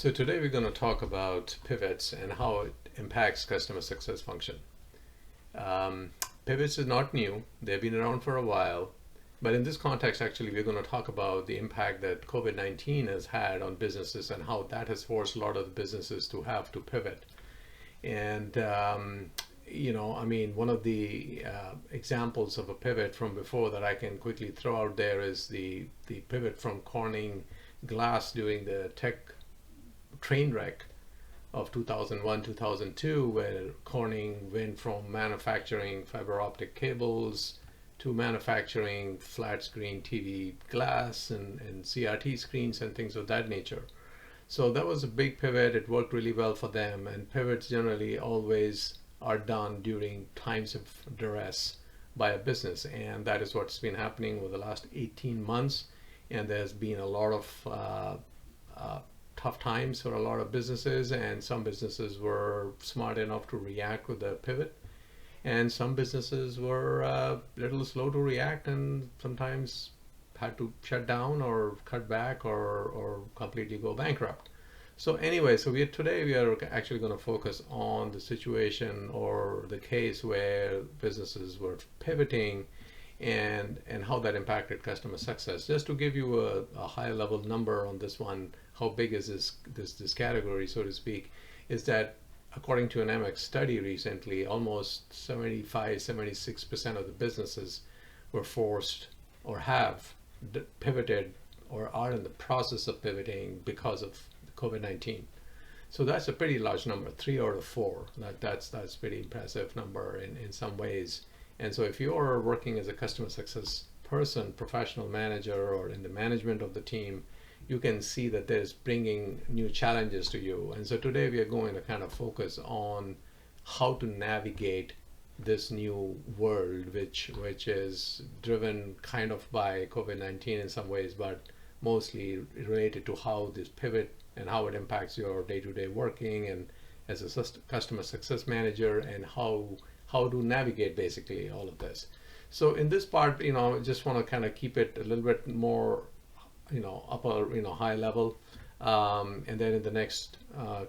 So today we're going to talk about pivots and how it impacts customer success function. Um, Pivots is not new. They've been around for a while. But in this context, actually, we're going to talk about the impact that COVID-19 has had on businesses and how that has forced a lot of the businesses to have to pivot. And, one of the examples of a pivot from before that I can quickly throw out there is the pivot from Corning glass during the tech train wreck of 2001 2002, where Corning went from manufacturing fiber optic cables to manufacturing flat screen TV glass and CRT screens and things of that nature. So that was a big pivot. It worked really well for them, and pivots generally always are done during times of duress by a business, and that is what's been happening over the last 18 months. And there's been a lot of uh, tough times for a lot of businesses, and some businesses were smart enough to react with a pivot, and some businesses were a little slow to react and sometimes had to shut down or cut back or completely go bankrupt. So anyway, today we are actually going to focus on the situation or the case where businesses were pivoting and how that impacted customer success. Just to give you a high level number on this one, how big is this category, so to speak, is that according to an MX study recently, almost 75-76% of the businesses were forced or have pivoted or are in the process of pivoting because of COVID-19. So that's a pretty large number, 3 out of 4. That's pretty impressive number in some ways. And so if you're working as a customer success person, professional manager, or in the management of the team, you can see that there's bringing new challenges to you. And so today we are going to kind of focus on how to navigate this new world, which is driven kind of by COVID-19 in some ways, but mostly related to how this pivot and how it impacts your day-to-day working and as a customer success manager, and how to navigate basically all of this. So in this part, I just want to kind of keep it a little bit more, upper, high level. And then in the next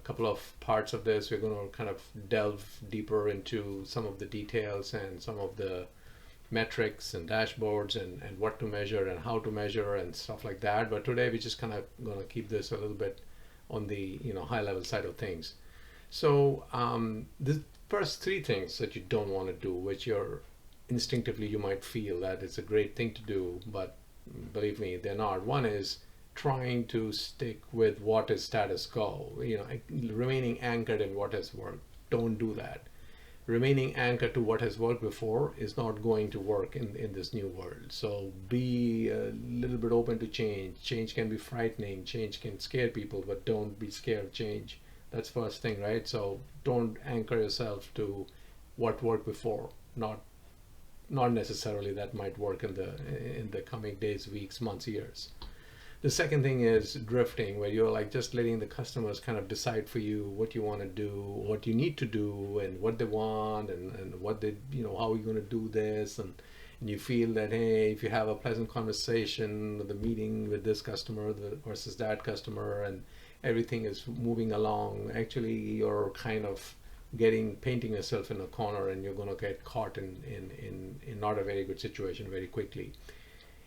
couple of parts of this, we're going to kind of delve deeper into some of the details and some of the metrics and dashboards and what to measure and how to measure and stuff like that. But today we're just kind of going to keep this a little bit on the high level side of things. So the first 3 things that you don't want to do, which you're instinctively you might feel that it's a great thing to do, but believe me, they're not. One is trying to stick with what is status quo, remaining anchored in what has worked. Don't do that. Remaining anchored to what has worked before is not going to work in this new world. So be a little bit open to change. Change can be frightening. Change can scare people, but don't be scared of change. That's first thing, right? So don't anchor yourself to what worked before. Not necessarily that might work in the coming days, weeks, months, years. The second thing is drifting, where you're like just letting the customers kind of decide for you what you want to do, what you need to do, and what they want, and what they, how are you going to do this, and you feel that, hey, if you have a pleasant conversation, the meeting with this customer versus that customer, and everything is moving along, actually you're kind of painting yourself in a corner, and you're going to get caught in not a very good situation very quickly.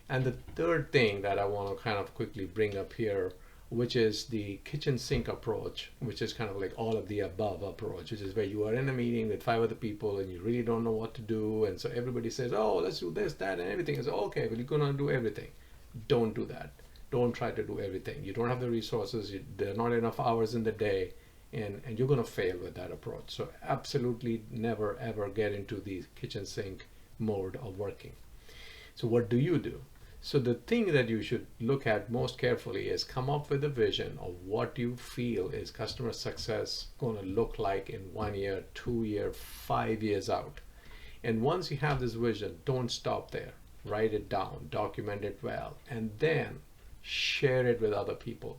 And the third thing that I want to kind of quickly bring up here, which is the kitchen sink approach, which is kind of like all of the above approach, which is where you are in a meeting with 5 other people and you really don't know what to do. And so everybody says, oh, let's do this, that, and everything is okay, well, you're going to do everything. Don't do that. Don't try to do everything. You don't have the resources. There are not enough hours in the day. And you're going to fail with that approach. So absolutely never, ever get into the kitchen sink mode of working. So what do you do? So the thing that you should look at most carefully is come up with a vision of what you feel is customer success going to look like in 1 year, 2 year, 5 years out. And once you have this vision, don't stop there. Write it down, document it well, and then share it with other people.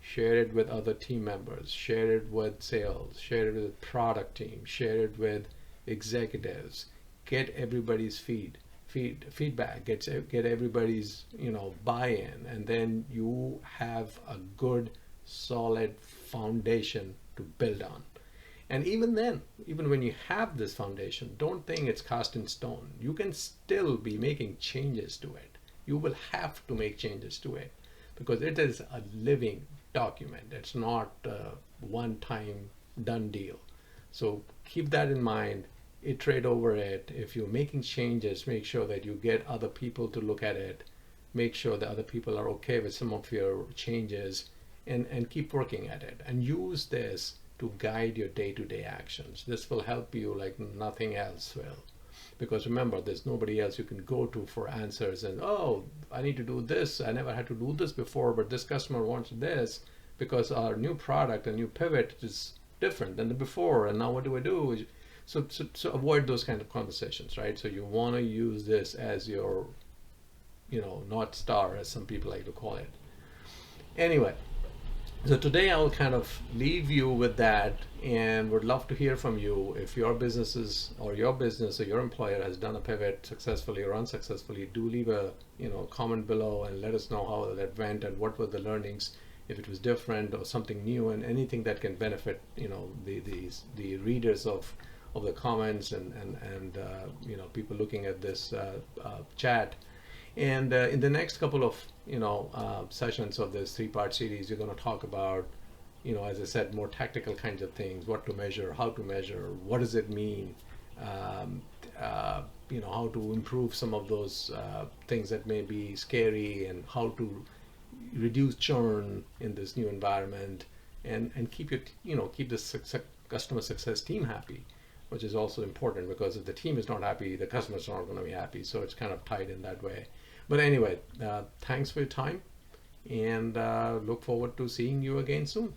Share it with other team members, share it with sales, share it with the product team, share it with executives. Get everybody's feedback, get everybody's buy-in, and then you have a good solid foundation to build on. And even then, even when you have this foundation, don't think it's cast in stone. You can still be making changes to it. You will have to make changes to it because it is a living document. It's not a one-time done deal. So keep that in mind, iterate over it. If you're making changes, make sure that you get other people to look at it. Make sure that other people are okay with some of your changes, and keep working at it. And use this to guide your day-to-day actions. This will help you like nothing else will. Because remember, there's nobody else you can go to for answers and, oh, I need to do this. I never had to do this before, but this customer wants this because our new product, a new pivot is different than the before. And now what do I do? So avoid those kind of conversations, right? So you want to use this as your, North Star, as some people like to call it. Anyway, so today I'll kind of leave you with that, and would love to hear from you. If your business or your employer has done a pivot successfully or unsuccessfully, do leave a comment below and let us know how that went and what were the learnings, if it was different or something new, and anything that can benefit the readers of the comments and people looking at this chat. And in the next couple of sessions of this 3-part series, you're going to talk about, as I said, more tactical kinds of things: what to measure, how to measure, what does it mean, how to improve some of those things that may be scary, and how to reduce churn in this new environment, and keep the customer success team happy, which is also important, because if the team is not happy, the customers are not going to be happy. So it's kind of tied in that way. But anyway, thanks for your time, and look forward to seeing you again soon.